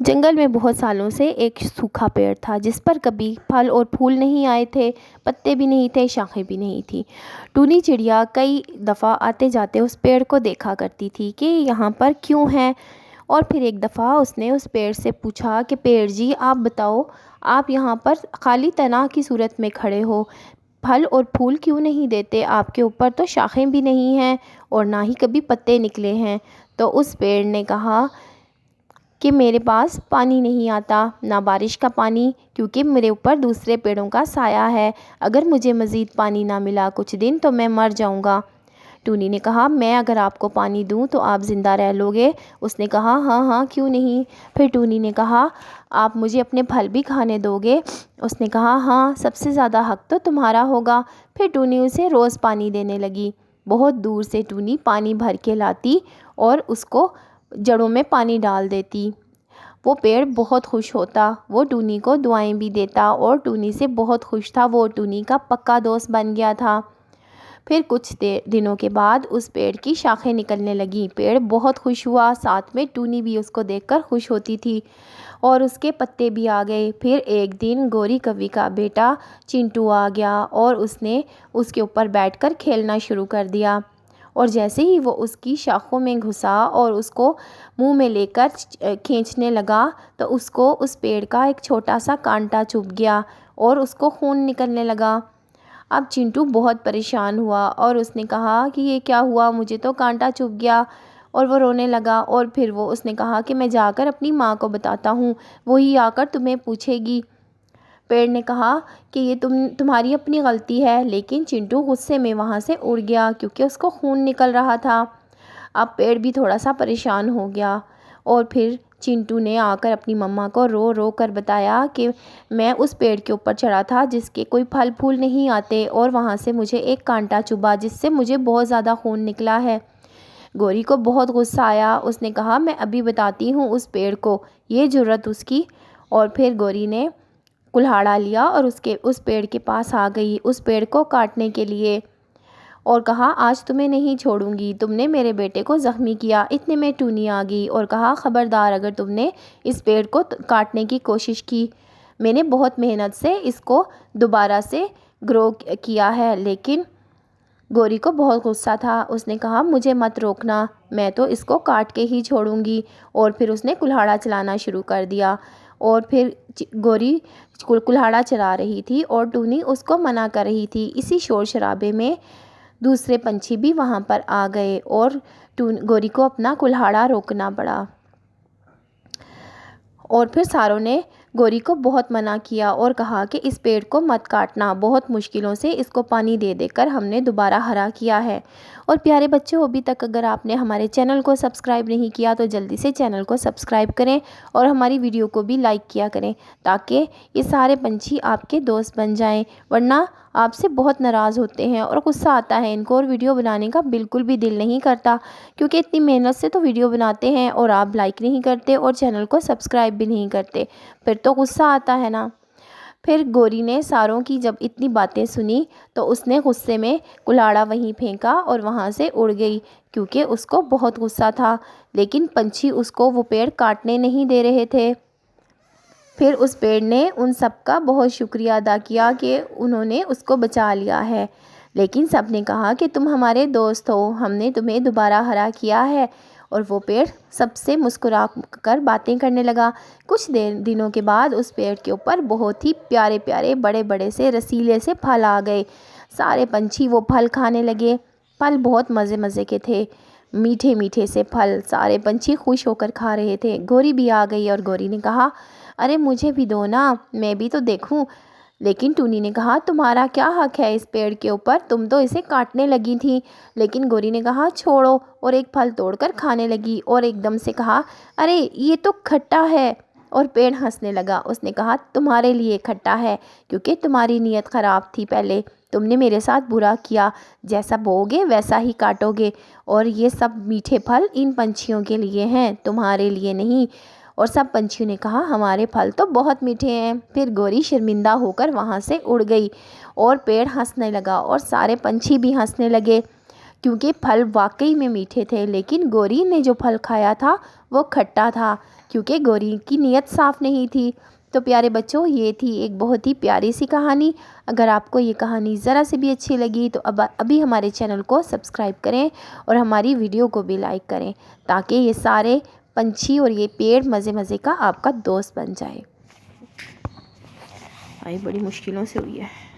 جنگل میں بہت سالوں سے ایک سوکھا پیڑ تھا جس پر کبھی پھل اور پھول نہیں آئے تھے، پتے بھی نہیں تھے، شاخیں بھی نہیں تھیں۔ ٹونی چڑیا کئی دفعہ آتے جاتے اس پیڑ کو دیکھا کرتی تھی کہ یہاں پر کیوں ہے، اور پھر ایک دفعہ اس نے اس پیڑ سے پوچھا کہ پیڑ جی آپ بتاؤ، آپ یہاں پر خالی تنہ کی صورت میں کھڑے ہو، پھل اور پھول کیوں نہیں دیتے؟ آپ کے اوپر تو شاخیں بھی نہیں ہیں اور نہ ہی کبھی پتے نکلے ہیں۔ تو اس پیڑ نے کہا کہ میرے پاس پانی نہیں آتا، نہ بارش کا پانی، کیونکہ میرے اوپر دوسرے پیڑوں کا سایہ ہے، اگر مجھے مزید پانی نہ ملا کچھ دن تو میں مر جاؤں گا۔ ٹونی نے کہا میں اگر آپ کو پانی دوں تو آپ زندہ رہ لو گے؟ اس نے کہا ہاں ہاں کیوں نہیں۔ پھر ٹونی نے کہا آپ مجھے اپنے پھل بھی کھانے دو گے؟ اس نے کہا ہاں، سب سے زیادہ حق تو تمہارا ہوگا۔ پھر ٹونی اسے روز پانی دینے لگی، بہت دور سے ٹونی پانی بھر کے لاتی اور اس کو جڑوں میں پانی ڈال دیتی۔ وہ پیڑ بہت خوش ہوتا، وہ ٹونی کو دعائیں بھی دیتا اور ٹونی سے بہت خوش تھا، وہ ٹونی کا پکا دوست بن گیا تھا۔ پھر کچھ دنوں کے بعد اس پیڑ کی شاخیں نکلنے لگیں، پیڑ بہت خوش ہوا، ساتھ میں ٹونی بھی اس کو دیکھ کر خوش ہوتی تھی اور اس کے پتے بھی آ گئے۔ پھر ایک دن گوری کوی کا بیٹا چنٹو آ گیا اور اس نے اس کے اوپر بیٹھ کر کھیلنا شروع کر دیا، اور جیسے ہی وہ اس کی شاخوں میں گھسا اور اس کو منہ میں لے کر کھینچنے لگا تو اس کو اس پیڑ کا ایک چھوٹا سا کانٹا چبھ گیا اور اس کو خون نکلنے لگا۔ اب چنٹو بہت پریشان ہوا اور اس نے کہا کہ یہ کیا ہوا، مجھے تو کانٹا چبھ گیا، اور وہ رونے لگا۔ اور پھر اس نے کہا کہ میں جا کر اپنی ماں کو بتاتا ہوں، وہی آ کر تمہیں پوچھے گی۔ پیڑ نے کہا کہ یہ تمہاری اپنی غلطی ہے، لیکن چنٹو غصے میں وہاں سے اڑ گیا کیونکہ اس کو خون نکل رہا تھا۔ اب پیڑ بھی تھوڑا سا پریشان ہو گیا اور پھر چنٹو نے آ کر اپنی مما کو رو رو کر بتایا کہ میں اس پیڑ کے اوپر چڑھا تھا جس کے کوئی پھل پھول نہیں آتے، اور وہاں سے مجھے ایک کانٹا چبھا جس سے مجھے بہت زیادہ خون نکلا ہے۔ گوری کو بہت غصہ آیا، اس نے کہا میں ابھی بتاتی ہوں اس پیڑ کو، یہ جرت اس کی۔ اور پھر گوری نے کلہاڑا لیا اور اس پیڑ کے پاس آ گئی اس پیڑ کو کاٹنے کے لیے، اور کہا آج تمہیں نہیں چھوڑوں گی، تم نے میرے بیٹے کو زخمی کیا۔ اتنے میں ٹونی آ گئی اور کہا خبردار اگر تم نے اس پیڑ کو کاٹنے کی کوشش کی، میں نے بہت محنت سے اس کو دوبارہ سے گرو کیا ہے۔ لیکن گوری کو بہت غصہ تھا، اس نے کہا مجھے مت روکنا، میں تو اس کو کاٹ کے ہی چھوڑوں گی۔ اور پھر اس نے کلہاڑا چلانا شروع کر دیا، اور پھر گوری کلہاڑا چلا رہی تھی اور ٹونی اس کو منع کر رہی تھی۔ اسی شور شرابے میں دوسرے پنچھی بھی وہاں پر آ گئے اور گوری کو اپنا کلہاڑا روکنا پڑا، اور پھر ساروں نے گوری کو بہت منع کیا اور کہا کہ اس پیڑ کو مت کاٹنا، بہت مشکلوں سے اس کو پانی دے دے کر ہم نے دوبارہ ہرا کیا ہے۔ اور پیارے بچوں، ابھی تک اگر آپ نے ہمارے چینل کو سبسکرائب نہیں کیا تو جلدی سے چینل کو سبسکرائب کریں اور ہماری ویڈیو کو بھی لائک کیا کریں تاکہ یہ سارے پنچھی آپ کے دوست بن جائیں، ورنہ آپ سے بہت ناراض ہوتے ہیں اور غصہ آتا ہے ان کو، اور ویڈیو بنانے کا بالکل بھی دل نہیں کرتا کیونکہ اتنی محنت سے تو ویڈیو بناتے ہیں اور آپ لائک نہیں کرتے اور چینل کو سبسکرائب بھی نہیں کرتے، پھر تو غصہ آتا ہے نا۔ پھر گوری نے ساروں کی جب اتنی باتیں سنی تو اس نے غصے میں کلہاڑا وہیں پھینکا اور وہاں سے اڑ گئی کیونکہ اس کو بہت غصہ تھا، لیکن پنچھی اس کو وہ پیڑ کاٹنے نہیں دے رہے تھے۔ پھر اس پیڑ نے ان سب کا بہت شکریہ ادا کیا کہ انہوں نے اس کو بچا لیا ہے، لیکن سب نے کہا کہ تم ہمارے دوست ہو، ہم نے تمہیں دوبارہ ہرا کیا ہے۔ اور وہ پیڑ سب سے مسکرا کر باتیں کرنے لگا۔ کچھ دنوں کے بعد اس پیڑ کے اوپر بہت ہی پیارے پیارے بڑے بڑے سے رسیلے سے پھل آ گئے، سارے پنچھی وہ پھل کھانے لگے، پھل بہت مزے مزے کے تھے، میٹھے میٹھے سے پھل، سارے پنچھی خوش ہو کر کھا رہے تھے۔ گوری بھی آ گئی اور گوری نے کہا ارے مجھے بھی دو نا، میں بھی تو دیکھوں۔ لیکن ٹونی نے کہا تمہارا کیا حق ہے اس پیڑ کے اوپر، تم تو اسے کاٹنے لگی تھی۔ لیکن گوری نے کہا چھوڑو، اور ایک پھل توڑ کر کھانے لگی اور ایک دم سے کہا ارے یہ تو کھٹا ہے، اور پیڑ ہنسنے لگا۔ اس نے کہا تمہارے لیے کھٹا ہے کیونکہ تمہاری نیت خراب تھی، پہلے تم نے میرے ساتھ برا کیا، جیسا بوؤ گے ویسا ہی کاٹو گے، اور یہ سب میٹھے پھل ان پنچھیوں کے لیے ہیں، تمہارے لیے نہیں۔ اور سب پنچھیوں نے کہا ہمارے پھل تو بہت میٹھے ہیں۔ پھر گوری شرمندہ ہو کر وہاں سے اڑ گئی اور پیڑ ہنسنے لگا اور سارے پنچھی بھی ہنسنے لگے کیونکہ پھل واقعی میں میٹھے تھے، لیکن گوری نے جو پھل کھایا تھا وہ کھٹا تھا۔ کیونکہ گوری کی نیت صاف نہیں تھی۔ تو پیارے بچوں، یہ تھی ایک بہت ہی پیاری سی کہانی۔ اگر آپ کو یہ کہانی ذرا سے بھی اچھی لگی تو ابھی ہمارے چینل کو سبسکرائب کریں اور ہماری ویڈیو کو بھی لائک کریں، تاکہ یہ سارے پنچھی اور یہ پیڑ مزے مزے کا آپ کا دوست بن جائے۔ بڑی مشکلوں سے ہوئی ہے۔